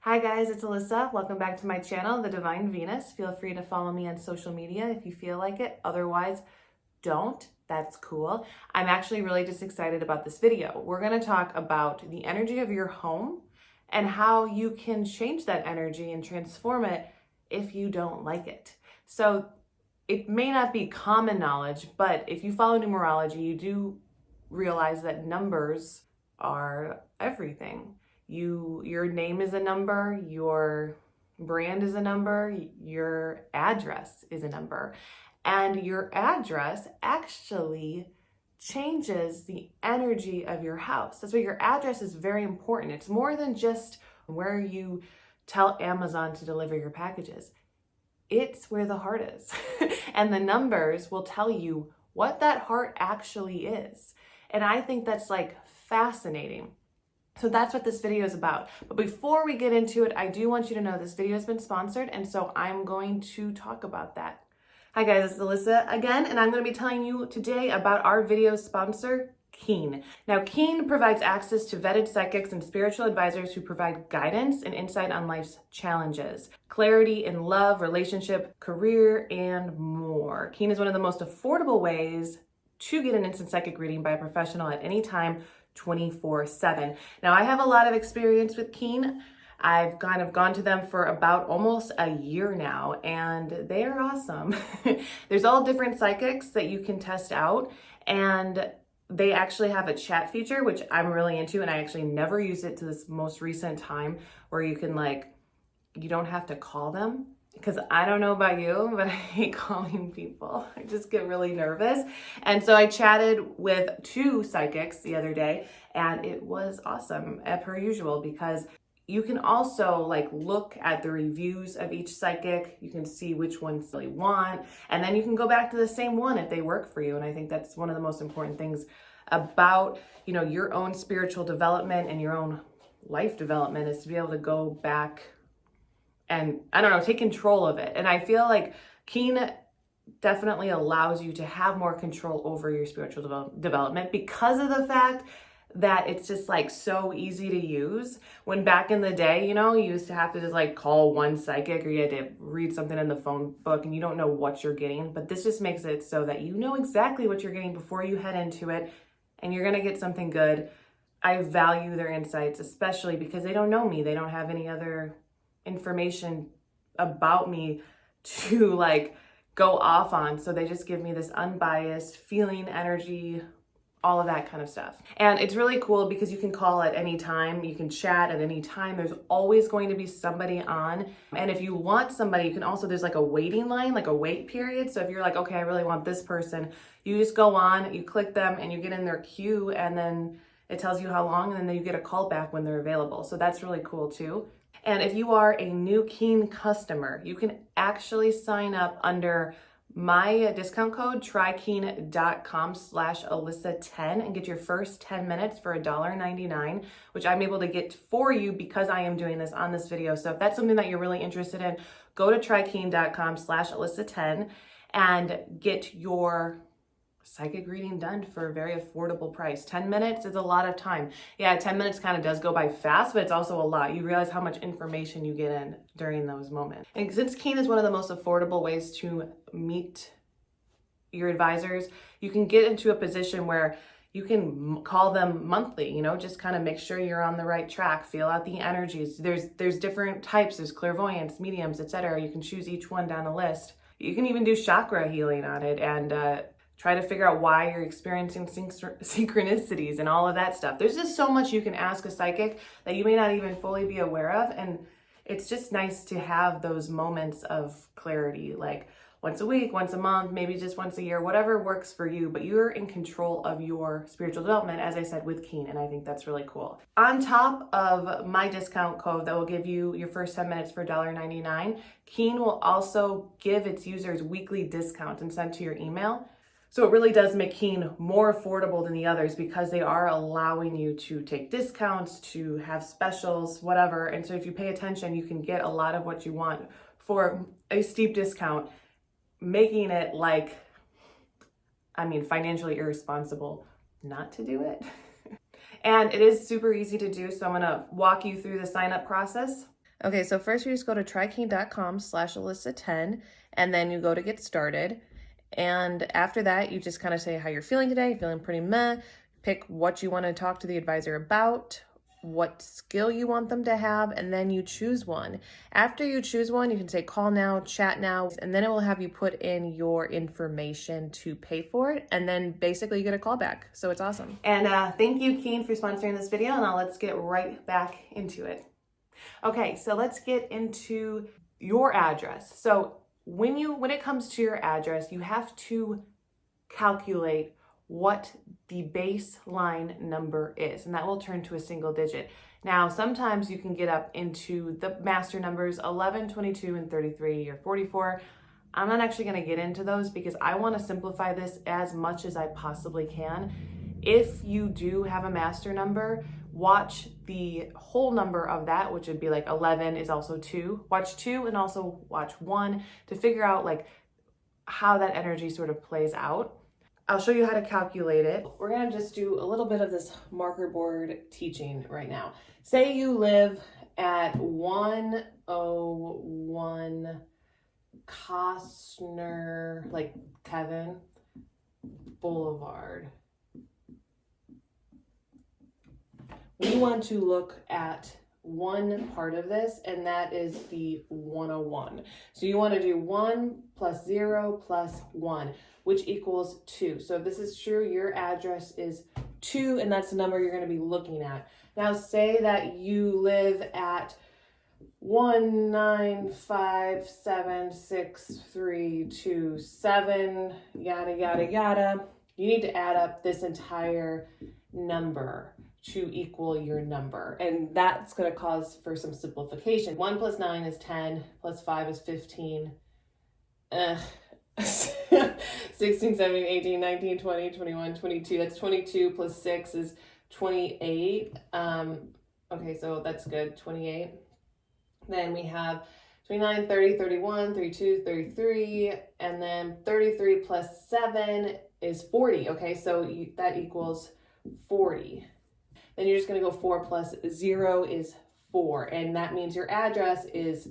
Hi guys, it's Alyssa. Welcome back to my channel, The Divine Venus. Feel free to follow me on social media if you feel like it. Otherwise, don't. That's cool. I'm actually really just excited about this video. We're going to talk about the energy of your home and how you can change that energy and transform it if you don't like it. So it may not be common knowledge, but if you follow numerology, you do realize that numbers are everything. Your name is a number, your brand is a number, your address is a number. And your address actually changes the energy of your house. That's why your address is very important. It's more than just where you tell Amazon to deliver your packages. It's where the heart is. And the numbers will tell you what that heart actually is. And I think that's like fascinating. So that's what this video is about. But before we get into it, I do want you to know this video has been sponsored, and so I'm going to talk about that. Hi guys, it's Alyssa again, and I'm going to be telling you today about our video sponsor, Keen. Now, Keen provides access to vetted psychics and spiritual advisors who provide guidance and insight on life's challenges, clarity in love, relationship, career, and more. Keen is one of the most affordable ways to get an instant psychic reading by a professional at any time, 24/7. Now, I have a lot of experience with Keen. I've kind of gone to them for about almost a year now, and they are awesome. There's all different psychics that you can test out, and they actually have a chat feature, which I'm really into, and I actually never used it to this most recent time, where you can you don't have to call them. Because I don't know about you, but I hate calling people. I just get really nervous. And so I chatted with two psychics the other day, and it was awesome, per usual, because you can also look at the reviews of each psychic. You can see which ones you really want, and then you can go back to the same one if they work for you. And I think that's one of the most important things about, your own spiritual development and your own life development, is to be able to go back and take control of it. And I feel like Keen definitely allows you to have more control over your spiritual development because of the fact that it's just so easy to use. When back in the day, you used to have to just call one psychic, or you had to read something in the phone book and you don't know what you're getting. But this just makes it so that you know exactly what you're getting before you head into it, and you're gonna get something good. I value their insights, especially because they don't know me. They don't have any other information about me to go off on. So they just give me this unbiased feeling, energy, all of that kind of stuff. And it's really cool because you can call at any time, you can chat at any time. There's always going to be somebody on. And if you want somebody, you can also, there's a waiting line, a wait period. So if you're okay, I really want this person, you just go on, you click them, and you get in their queue, and then it tells you how long, and then you get a call back when they're available. So that's really cool too. And if you are a new Keen customer, you can actually sign up under my discount code, trykeen.com/Alyssa10, and get your first 10 minutes for $1.99, which I'm able to get for you because I am doing this on this video. So if that's something that you're really interested in, go to trykeen.com/Alyssa10 and get your psychic reading done for a very affordable price. 10 minutes is a lot of time. Yeah, 10 minutes kind of does go by fast, but it's also a lot. You realize how much information you get in during those moments. And since Keen is one of the most affordable ways to meet your advisors, you can get into a position where you can call them monthly, just kind of make sure you're on the right track, feel out the energies. There's different types. There's clairvoyance, mediums, etc. You can choose each one down the list. You can even do chakra healing on it, and try to figure out why you're experiencing synchronicities and all of that stuff. There's just so much you can ask a psychic that you may not even fully be aware of. And it's just nice to have those moments of clarity, once a week, once a month, maybe just once a year, whatever works for you. But you're in control of your spiritual development, as I said, with Keen. And I think that's really cool. On top of my discount code that will give you your first 10 minutes for $1.99, Keen will also give its users weekly discounts and send to your email. So it really does make Keen more affordable than the others because they are allowing you to take discounts, to have specials, whatever. And so if you pay attention, you can get a lot of what you want for a steep discount, making it financially irresponsible not to do it. And it is super easy to do. So I'm going to walk you through the sign up process. Okay, so first you just go to trykane.com/Alyssa10, and then you go to get started. And after that, you just kind of say how you're feeling today. You're feeling pretty meh. Pick what you want to talk to the advisor about, what skill you want them to have, and then you choose one. After you choose one, you can say call now, chat now, and then it will have you put in your information to pay for it, and then basically you get a call back. So it's awesome. And thank you, Keen, for sponsoring this video. Now let's get right back into it. Okay, so let's get into your address. So when it comes to your address, you have to calculate what the baseline number is, and that will turn to a single digit. Now, sometimes you can get up into the master numbers 11, 22, and 33 or 44. I'm not actually going to get into those because I want to simplify this as much as I possibly can. If you do have a master number, watch the whole number of that, which would be like 11 is also 2. Watch 2 and also watch 1 to figure out like how that energy sort of plays out. I'll show you how to calculate it. We're gonna just do a little bit of this marker board teaching right now. Say you live at 101 Costner, like Kevin Boulevard. We want to look at one part of this, and that is the 101. So you want to do 1 plus 0 plus 1, which equals 2. So if this is true, your address is 2, and that's the number you're going to be looking at. Now say that you live at 1957632 yada yada yada. You need to add up this entire number to equal your number, and that's going to cause for some simplification. 1 plus 9 is 10, plus 5 is 15, 16, 17, 18, 19, 20, 21, 22. That's 22 plus 6 is 28. Okay, so that's good, 28. Then we have 29, 30, 31, 32, 33, and then 33 plus 7 is 40. Okay, so that equals 40. Then you're just going to go 4 plus 0 is 4, and that means your address is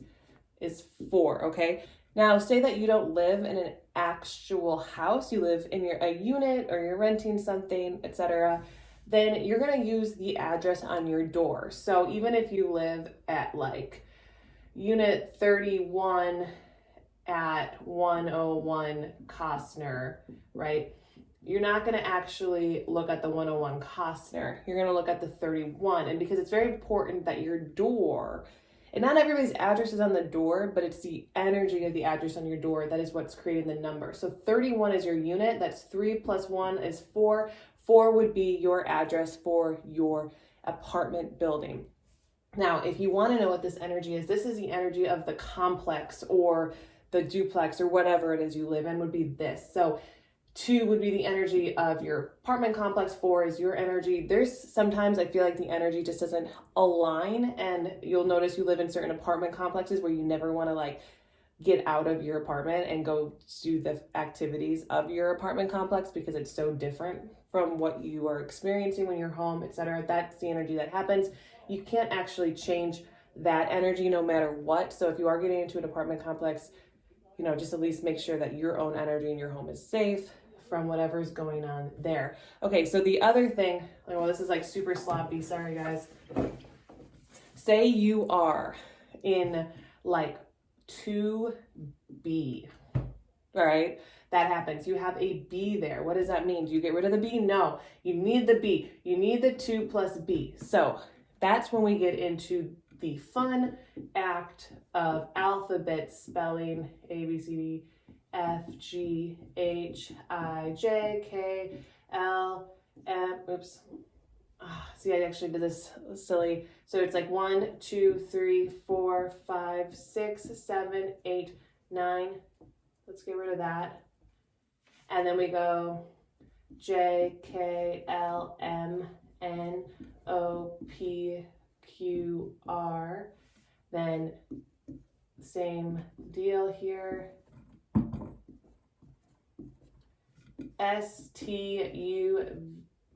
4, okay? Now, say that you don't live in an actual house, you live in a unit or you're renting something, etc. Then you're going to use the address on your door. So even if you live at like unit 31 at 101 Costner, right? You're not going to actually look at the 101 Costner. You're going to look at the 31. And because it's very important that your door, and not everybody's address is on the door, but it's the energy of the address on your door that is what's creating the number. So 31 is your unit. That's 3 plus 1 is 4. 4 would be your address for your apartment building. Now, if you want to know what this energy is, this is the energy of the complex or the duplex or whatever it is you live in would be this. So 2 would be the energy of your apartment complex. 4 is your energy. There's sometimes I feel like the energy just doesn't align, and you'll notice you live in certain apartment complexes where you never want to like get out of your apartment and go do the activities of your apartment complex because it's so different from what you are experiencing when you're home, etc. That's the energy that happens. You can't actually change that energy no matter what. So if you are getting into an apartment complex, just at least make sure that your own energy in your home is safe from whatever's going on there. Okay, so the other thing, well, this is like super sloppy, sorry guys. Say you are in like 2B, all right? That happens. You have a B there. What does that mean? Do you get rid of the B? No, you need the B. You need the 2 plus B. So that's when we get into the fun act of alphabet spelling, A, B, C, D, F, G, H, I, J, K, L, M, oops. See, I actually did this silly. So it's like 1, 2, 3, 4, 5, 6, 7, 8, 9. Let's get rid of that. And then we go J, K, L, M, N, O, P, Q, R. Then same deal here. S, T, U,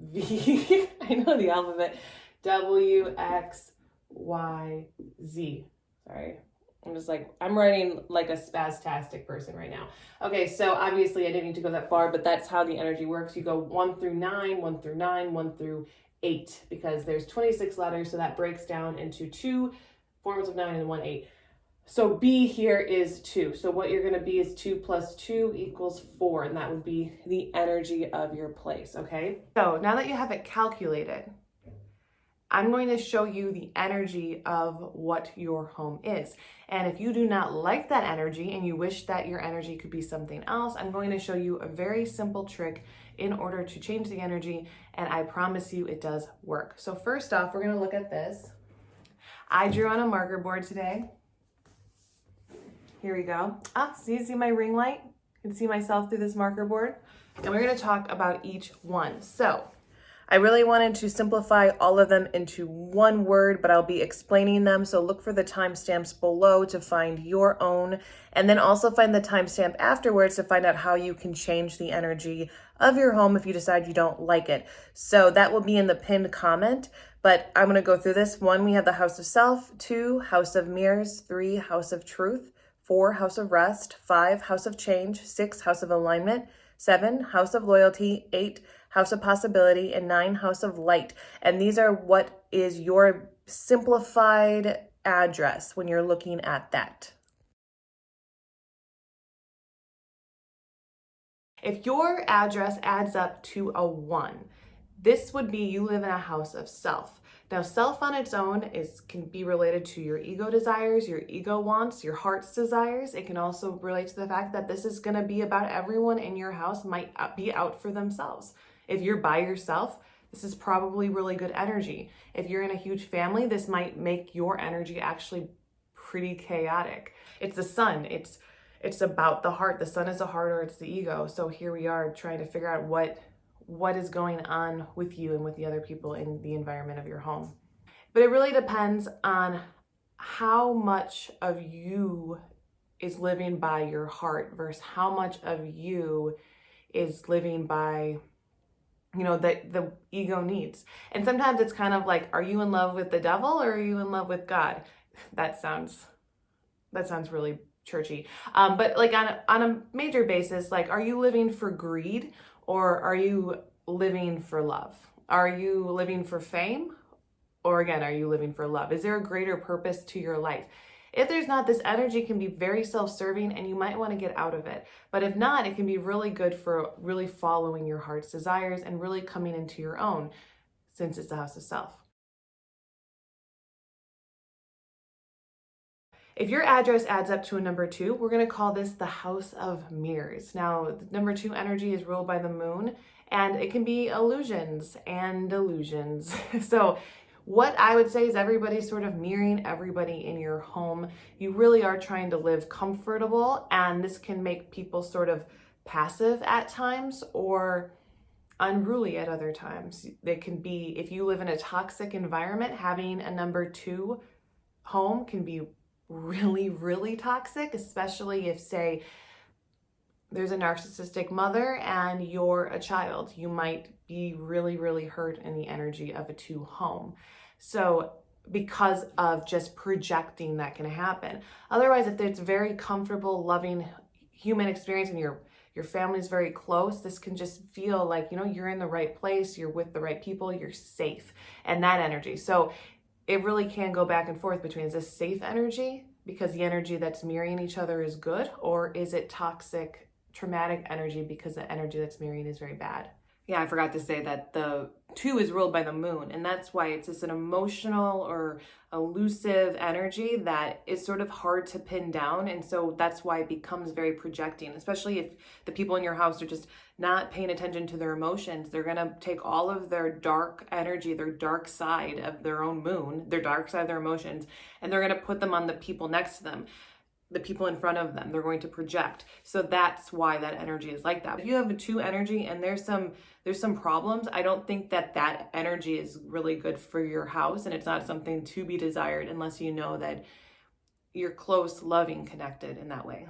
V. I know the alphabet. W, X, Y, Z. Sorry. I'm writing like a spastastic person right now. Okay, so obviously I didn't need to go that far, but that's how the energy works. You go 1 through 9, 1 through 9, 1 through 8, because there's 26 letters, so that breaks down into 2 forms of 9 and 1, 8. So B here is 2. So what you're going to be is 2 plus 2 equals 4, and that would be the energy of your place, okay? So now that you have it calculated, I'm going to show you the energy of what your home is. And if you do not like that energy and you wish that your energy could be something else, I'm going to show you a very simple trick in order to change the energy, and I promise you it does work. So first off, we're going to look at this. I drew on a marker board today. Here we go. See my ring light? You can see myself through this marker board. And we're going to talk about each one. So I really wanted to simplify all of them into one word, but I'll be explaining them. So look for the timestamps below to find your own, and then also find the timestamp afterwards to find out how you can change the energy of your home if you decide you don't like it. So that will be in the pinned comment, but I'm going to go through this. 1, we have the house of self. 2, house of mirrors. 3, house of truth. 4, house of rest. 5, house of change. 6, house of alignment. 7, house of loyalty. 8, house of possibility. And 9, house of light. And these are what is your simplified address when you're looking at that. If your address adds up to a 1, this would be you live in a house of self. Now, self on its own can be related to your ego desires, your ego wants, your heart's desires. It can also relate to the fact that this is going to be about everyone in your house might be out for themselves. If you're by yourself, this is probably really good energy. If you're in a huge family, this might make your energy actually pretty chaotic. It's the sun. It's about the heart. The sun is the heart, or it's the ego. So here we are trying to figure out what is going on with you and with the other people in the environment of your home. But it really depends on how much of you is living by your heart versus how much of you is living by, the ego needs. And sometimes it's kind of like, are you in love with the devil or are you in love with God? That sounds really churchy. But like on a major basis, like, are you living for greed or are you living for love? Are you living for fame? Or again, are you living for love? Is there a greater purpose to your life? If there's not, this energy can be very self-serving and you might want to get out of it. But if not, it can be really good for really following your heart's desires and really coming into your own, since it's the house of self. If your address adds up to a number 2, we're going to call this the house of mirrors. Now, the number 2 energy is ruled by the moon, and it can be illusions and delusions. So what I would say is everybody's sort of mirroring everybody in your home. You really are trying to live comfortable, and this can make people sort of passive at times or unruly at other times. They can be, if you live in a toxic environment, having a number 2 home can be really, really toxic, especially if, say, there's a narcissistic mother and you're a child. You might be really, really hurt in the energy of a 2 home. So because of just projecting, that can happen. Otherwise, if it's very comfortable, loving human experience and your family's very close, this can just feel like, you're in the right place, you're with the right people, you're safe, and that energy. So it really can go back and forth between, is this safe energy because the energy that's mirroring each other is good, or is it toxic, traumatic energy because the energy that's mirroring is very bad? Yeah, I forgot to say that the 2 is ruled by the moon, and that's why it's just an emotional or elusive energy that is sort of hard to pin down, and so that's why it becomes very projecting, especially if the people in your house are just not paying attention to their emotions. They're going to take all of their dark energy, their dark side of their own moon, their dark side of their emotions, and they're going to put them on the people next to them, the people in front of them. They're going to project. So that's why that energy is like that. If you have a 2 energy and there's some problems, I don't think that energy is really good for your house, and it's not something to be desired unless you know that you're close, loving, connected in that way.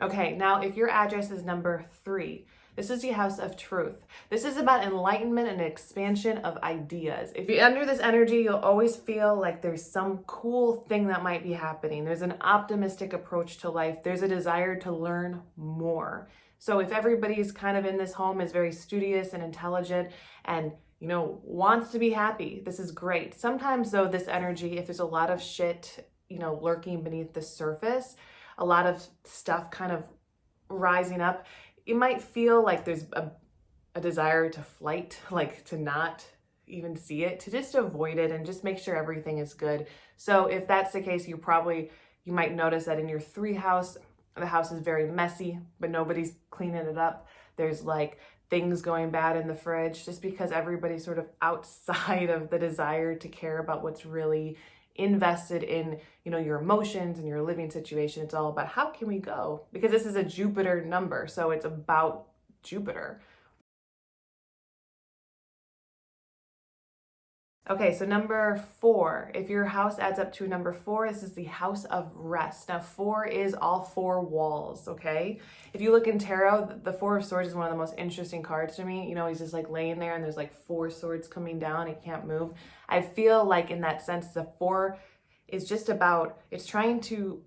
Okay, now if your address is number 3, This is the house of truth. This is about enlightenment and expansion of ideas. If you're under this energy, you'll always feel like there's some cool thing that might be happening. There's an optimistic approach to life. There's a desire to learn more. So if everybody's kind of in this home is very studious and intelligent and wants to be happy, this is great. Sometimes though, this energy, if there's a lot of shit, lurking beneath the surface, a lot of stuff kind of rising up, it might feel like there's a desire to flight, like to not even see it, to just avoid it and just make sure everything is good. So if that's the case, you might notice that in your 3 house, the house is very messy, but nobody's cleaning it up. There's like things going bad in the fridge just because everybody's sort of outside of the desire to care about what's really invested in, your emotions and your living situation. It's all about how can we go? Because this is a Jupiter number, so it's about Jupiter. Okay, so number 4, if your house adds up to number 4, this is the house of rest. Now 4 is all 4 walls, okay? If you look in tarot, the 4 of Swords is one of the most interesting cards to me. He's just like laying there and there's like 4 swords coming down, he can't move. I feel like in that sense, the 4 is just about, it's trying to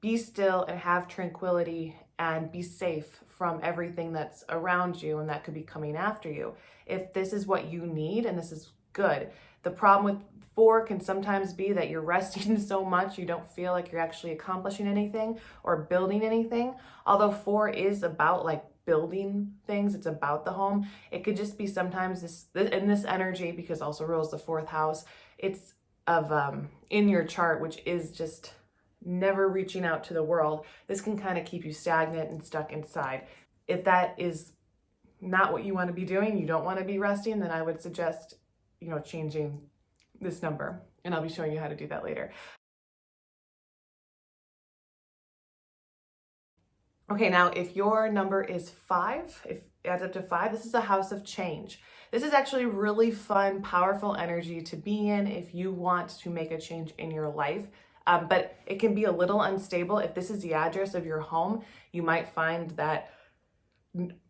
be still and have tranquility and be safe from everything that's around you and that could be coming after you. If this is what you need and this is good. The problem with 4 can sometimes be that you're resting so much you don't feel like you're actually accomplishing anything or building anything. Although 4 is about like building things, it's about the home. It could just be sometimes this energy, because also rules the 4th house, it's of in your chart, which is just never reaching out to the world. This can kind of keep you stagnant and stuck inside. If that is not what you want to be doing, you don't want to be resting, then I would suggest changing this number, and I'll be showing you how to do that later. Okay, now if your number is 5, if it adds up to 5, this is a house of change. This is actually really fun, powerful energy to be in if you want to make a change in your life. But it can be a little unstable. If this is the address of your home, you might find that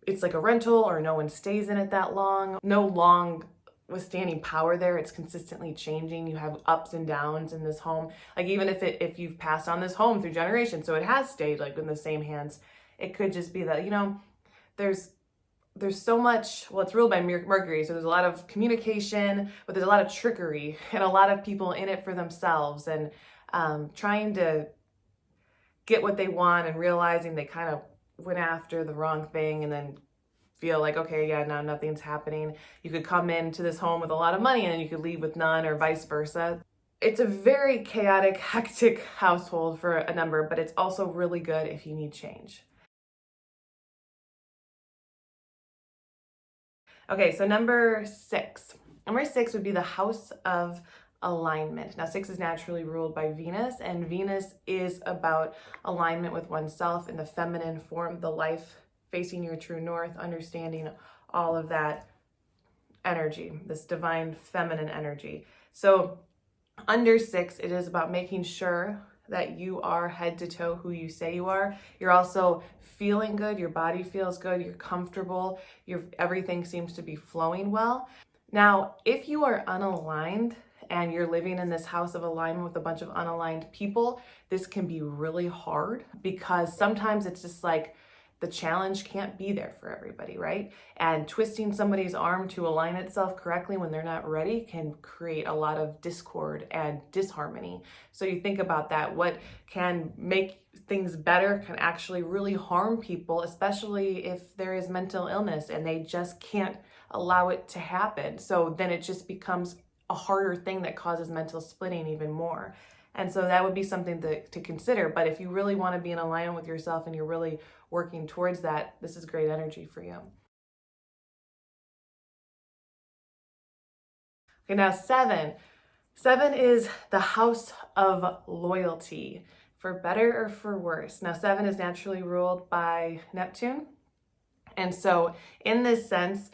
it's like a rental or no one stays in it that long. No long withstanding power there. It's consistently changing. You have ups and downs in this home. Like even if you've passed on this home through generations, so it has stayed like in the same hands, it could just be that, there's so much, well, it's ruled by Mercury, so there's a lot of communication, but there's a lot of trickery and a lot of people in it for themselves and trying to get what they want and realizing they kind of went after the wrong thing and then feel like, okay, yeah, now nothing's happening. You could come into this home with a lot of money and then you could leave with none, or vice versa. It's a very chaotic, hectic household for a number, but it's also really good if you need change. Okay, so number 6. Number 6 would be the house of alignment. Now 6 is naturally ruled by Venus, and Venus is about alignment with oneself in the feminine form, the life facing your true north, understanding all of that energy, this divine feminine energy. So under 6, it is about making sure that you are head to toe who you say you are. You're also feeling good, your body feels good, you're comfortable, everything seems to be flowing well. Now, if you are unaligned and you're living in this house of alignment with a bunch of unaligned people, this can be really hard because sometimes it's just like the challenge can't be there for everybody, right? And twisting somebody's arm to align itself correctly when they're not ready can create a lot of discord and disharmony. So you think about that. What can make things better can actually really harm people, especially if there is mental illness and they just can't allow it to happen. So then it just becomes a harder thing that causes mental splitting even more. And so that would be something to consider. But if you really want to be in alignment with yourself and you're really working towards that, this is great energy for you. Okay, now 7. 7 is the house of loyalty, for better or for worse. Now 7 is naturally ruled by Neptune. And so in this sense,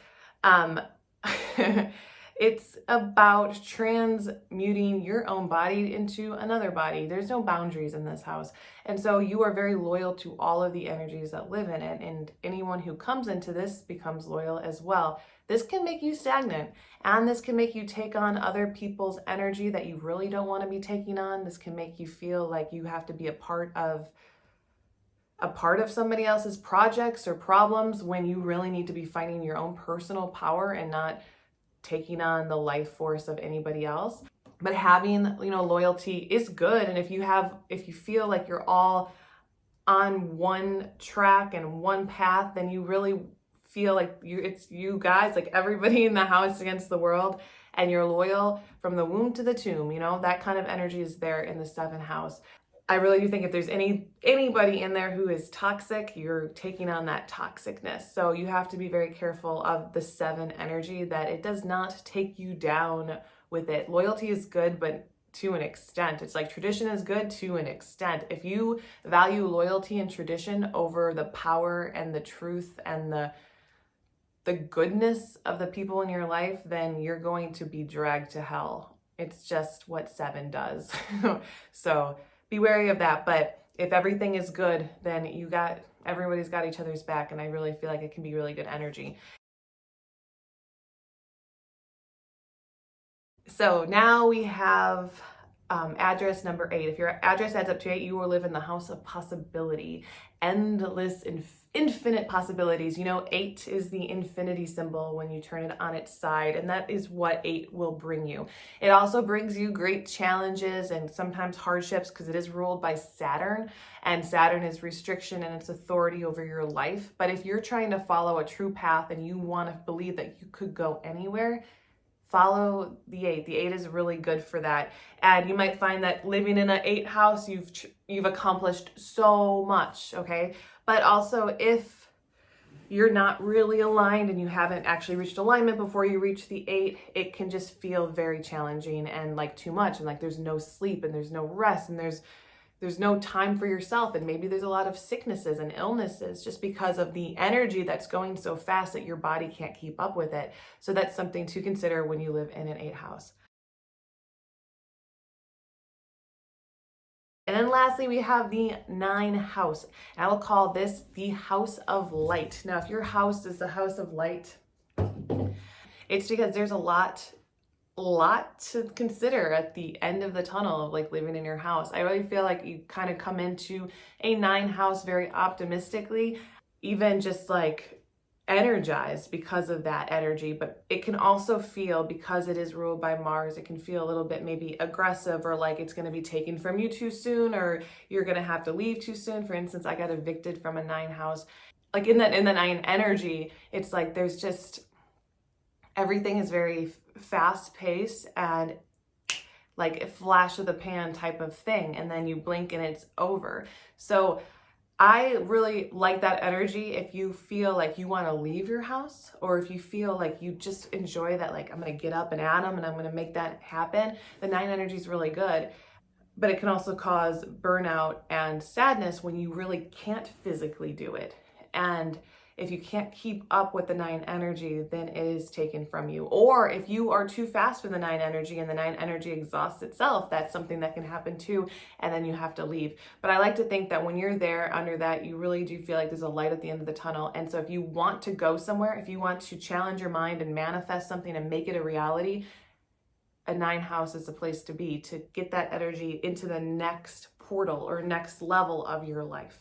It's about transmuting your own body into another body. There's no boundaries in this house. And so you are very loyal to all of the energies that live in it. And anyone who comes into this becomes loyal as well. This can make you stagnant, and this can make you take on other people's energy that you really don't want to be taking on. This can make you feel like you have to be a part of somebody else's projects or problems when you really need to be finding your own personal power and not taking on the life force of anybody else. But having, loyalty is good. And if you feel like you're all on one track and one path, then you really feel like it's you guys, like everybody in the house against the world, and you're loyal from the womb to the tomb. That kind of energy is there in the 7th house. I really do think if there's anybody in there who is toxic, you're taking on that toxicness. So you have to be very careful of the 7 energy, that it does not take you down with it. Loyalty is good, but to an extent. It's like tradition is good to an extent. If you value loyalty and tradition over the power and the truth and the goodness of the people in your life, then you're going to be dragged to hell. It's just what 7 does. So be wary of that. But if everything is good, then everybody's got each other's back. And I really feel like it can be really good energy. So now we have address number 8. If your address adds up to 8, you will live in the house of possibility. Endless, infinite possibilities. 8 is the infinity symbol when you turn it on its side, and that is what 8 will bring you. It also brings you great challenges and sometimes hardships, because it is ruled by Saturn, and Saturn is restriction and its authority over your life. But if you're trying to follow a true path and you want to believe that you could go anywhere, follow the 8. The 8 is really good for that. And you might find that living in an 8 house, you've accomplished so much, okay? But also, if you're not really aligned and you haven't actually reached alignment before you reach the 8, it can just feel very challenging and like too much, and like there's no sleep and there's no rest and there's no time for yourself, and maybe there's a lot of sicknesses and illnesses just because of the energy that's going so fast that your body can't keep up with it. So that's something to consider when you live in an 8 house. And then lastly, we have the 9 house. And I will call this the house of light. Now, if your house is the house of light, it's because there's a lot to consider at the end of the tunnel of like living in your house. I really feel like you kind of come into a 9 house very optimistically, even just like energized because of that energy. But it can also feel, because it is ruled by Mars, it can feel a little bit maybe aggressive, or like it's going to be taken from you too soon, or you're going to have to leave too soon. For instance, I got evicted from a 9 house. Like in the 9 energy, it's like there's just everything is very fast paced and like a flash of the pan type of thing, and then you blink and it's over. So I really like that energy. If you feel like you want to leave your house, or if you feel like you just enjoy that, like I'm going to get up and at them and I'm going to make that happen, the 9 energy is really good. But it can also cause burnout and sadness when you really can't physically do it. And if you can't keep up with the 9 energy, then it is taken from you. Or if you are too fast for the 9 energy and the 9 energy exhausts itself, that's something that can happen too, and then you have to leave. But I like to think that when you're there under that, you really do feel like there's a light at the end of the tunnel. And so if you want to go somewhere, if you want to challenge your mind and manifest something and make it a reality, a 9 house is the place to be, to get that energy into the next portal or next level of your life.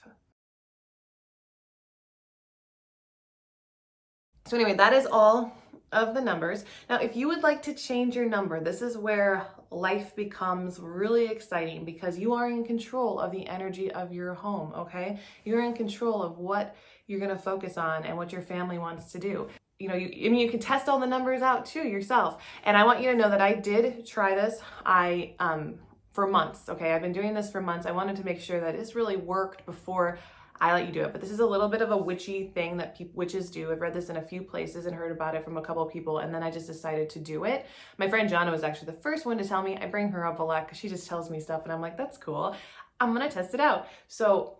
So anyway, that is all of the numbers. Now, if you would like to change your number, this is where life becomes really exciting, because you are in control of the energy of your home, okay? You're in control of what you're going to focus on and what your family wants to do. You can test all the numbers out too yourself. And I want you to know that I did try this. For months, okay? I've been doing this for months. I wanted to make sure that this really worked before I let you do it. But this is a little bit of a witchy thing that witches do. I've read this in a few places and heard about it from a couple of people, and then I just decided to do it. My friend Jana was actually the first one to tell me. I bring her up a lot because she just tells me stuff, and I'm like, that's cool. I'm gonna test it out. So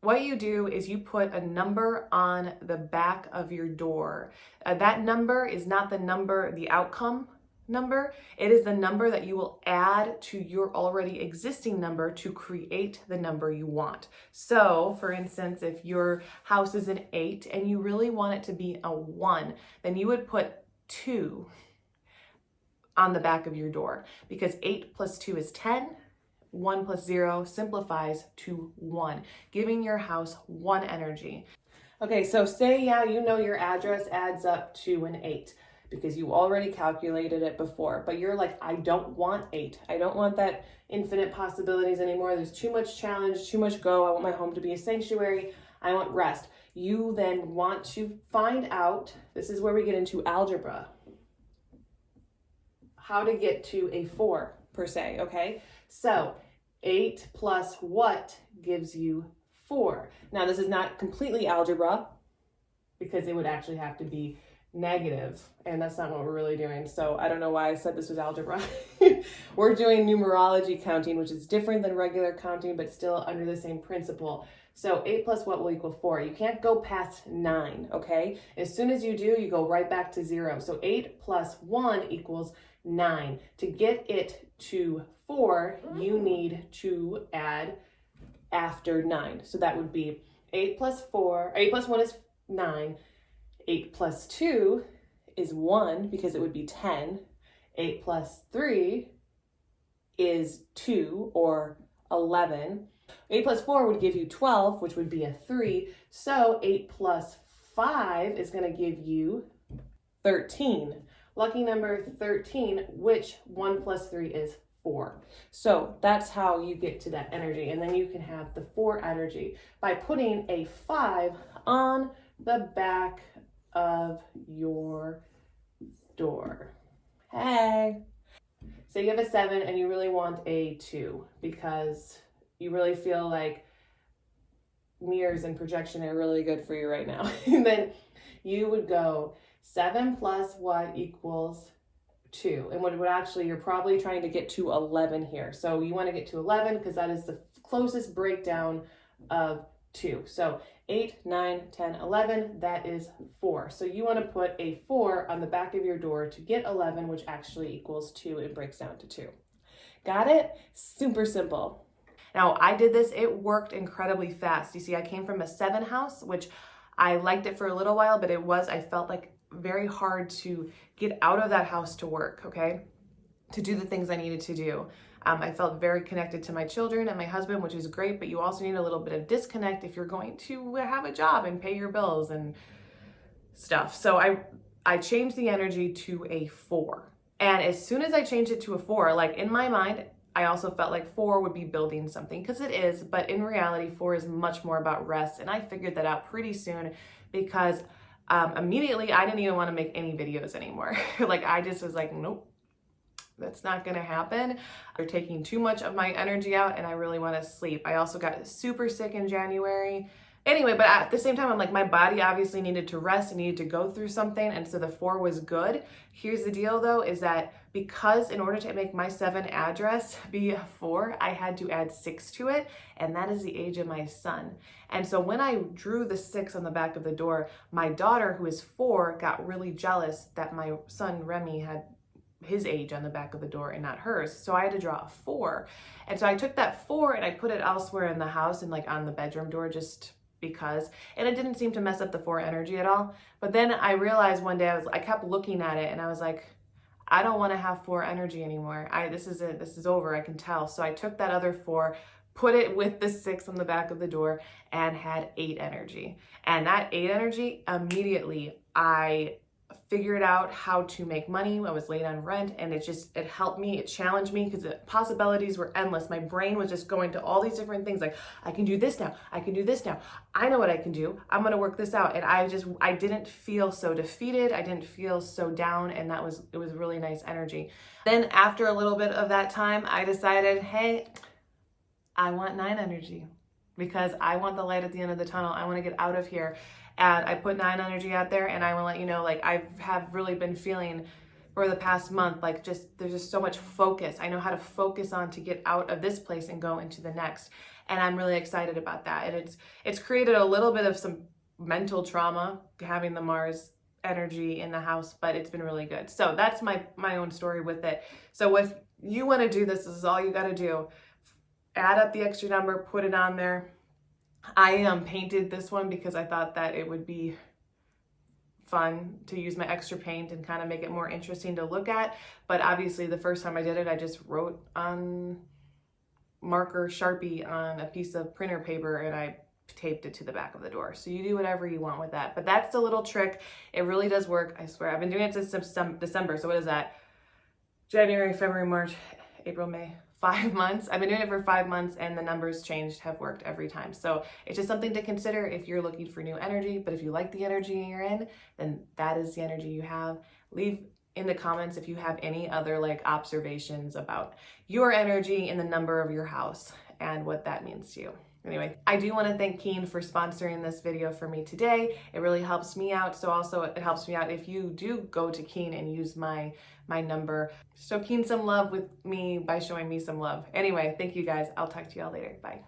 what you do is you put a number on the back of your door. That number is not the number, the outcome number. It is the number that you will add to your already existing number to create the number you want. So for instance, if your house is an 8 and you really want it to be a 1, then you would put 2 on the back of your door, because 8 plus 2 is 10. 1 plus 0 simplifies to 1, giving your house 1 energy. Okay, so say, you know your address adds up to an 8 because you already calculated it before, but you're like, I don't want 8. I don't want that infinite possibilities anymore. There's too much challenge, too much go. I want my home to be a sanctuary. I want rest. You then want to find out, this is where we get into algebra, how to get to a 4 per se, okay? So 8 plus what gives you 4? Now this is not completely algebra because it would actually have to be negative, and that's not what we're really doing. So I don't know why I said this was algebra. We're doing numerology counting, which is different than regular counting, but still under the same principle. So 8 plus what will equal 4? You can't go past 9, okay? As soon as you do, you go right back to 0. So 8 plus 1 equals 9. To get it to 4, you need to add after 9. So that would be 8 plus 1 is 9. 8 plus 2 is 1 because it would be 10. 8 plus 3 is 2 or 11. 8 plus 4 would give you 12, which would be a 3. So 8 plus 5 is going to give you 13. Lucky number 13, which 1 plus 3 is 4. So that's how you get to that energy. And then you can have the 4 energy by putting a 5 on the back of your door. Hey. So you have a 7 and you really want a 2 because you really feel like mirrors and projection are really good for you right now. And then you would go 7 plus what equals 2. And what would actually, you're probably trying to get to 11 here. So you want to get to 11 because that is the closest breakdown of 2. So 8, 9, 10, 11, that is 4. So you want to put a 4 on the back of your door to get 11, which actually equals 2. It breaks down to 2. Got it? Super simple. Now I did this, it worked incredibly fast. You see, I came from a 7 house, which I liked it for a little while, but I felt like very hard to get out of that house to work, okay? To do the things I needed to do. I felt very connected to my children and my husband, which is great, but you also need a little bit of disconnect if you're going to have a job and pay your bills and stuff. So I changed the energy to a 4. And as soon as I changed it to a 4, like in my mind, I also felt like 4 would be building something, because it is, but in reality, 4 is much more about rest. And I figured that out pretty soon because immediately I didn't even want to make any videos anymore. Like I just was like, nope. That's not gonna happen. They're taking too much of my energy out and I really wanna sleep. I also got super sick in January. Anyway, but at the same time, I'm like, my body obviously needed to rest and needed to go through something. And so the 4 was good. Here's the deal though, is that because in order to make my 7 address be a 4, I had to add 6 to it. And that is the age of my son. And so when I drew the 6 on the back of the door, my daughter, who is 4, got really jealous that my son Remy had his age on the back of the door and not hers. So I had to draw a 4. And so I took that 4 and I put it elsewhere in the house and like on the bedroom door just because, and it didn't seem to mess up the 4 energy at all. But then I realized one day I kept looking at it and I was like, I don't want to have 4 energy anymore. This is over, I can tell. So I took that other 4, put it with the 6 on the back of the door and had 8 energy. And that 8 energy, immediately I figured out how to make money. I was late on rent and it helped me, it challenged me because the possibilities were endless. My brain was just going to all these different things like, I can do this now, I can do this now. I know what I can do. I'm gonna work this out. And I didn't feel so defeated. I didn't feel so down, and it was really nice energy. Then after a little bit of that time, I decided, hey, I want 9 energy because I want the light at the end of the tunnel. I want to get out of here. And I put 9 energy out there, and I will let you know, like I have really been feeling for the past month, like there's just so much focus. I know how to focus on to get out of this place and go into the next. And I'm really excited about that. And it's created a little bit of some mental trauma having the Mars energy in the house, but it's been really good. So that's my own story with it. So if you want to do this, this is all you got to do. Add up the extra number, put it on there. I painted this one because I thought that it would be fun to use my extra paint and kind of make it more interesting to look at. But obviously the first time I did it, I just wrote on marker Sharpie on a piece of printer paper and I taped it to the back of the door. So you do whatever you want with that. But that's the little trick. It really does work. I swear. I've been doing it since December. So what is that? January, February, March, April, May. 5 months. I've been doing it for 5 months and the numbers changed, have worked every time. So it's just something to consider if you're looking for new energy. But if you like the energy you're in, then that is the energy you have. Leave in the comments if you have any other like observations about your energy in the number of your house and what that means to you. Anyway, I do want to thank Keen for sponsoring this video for me today. It really helps me out. So also it helps me out if you do go to Keen and use my number. Show Keen some love with me by showing me some love. Anyway, thank you guys. I'll talk to y'all later. Bye.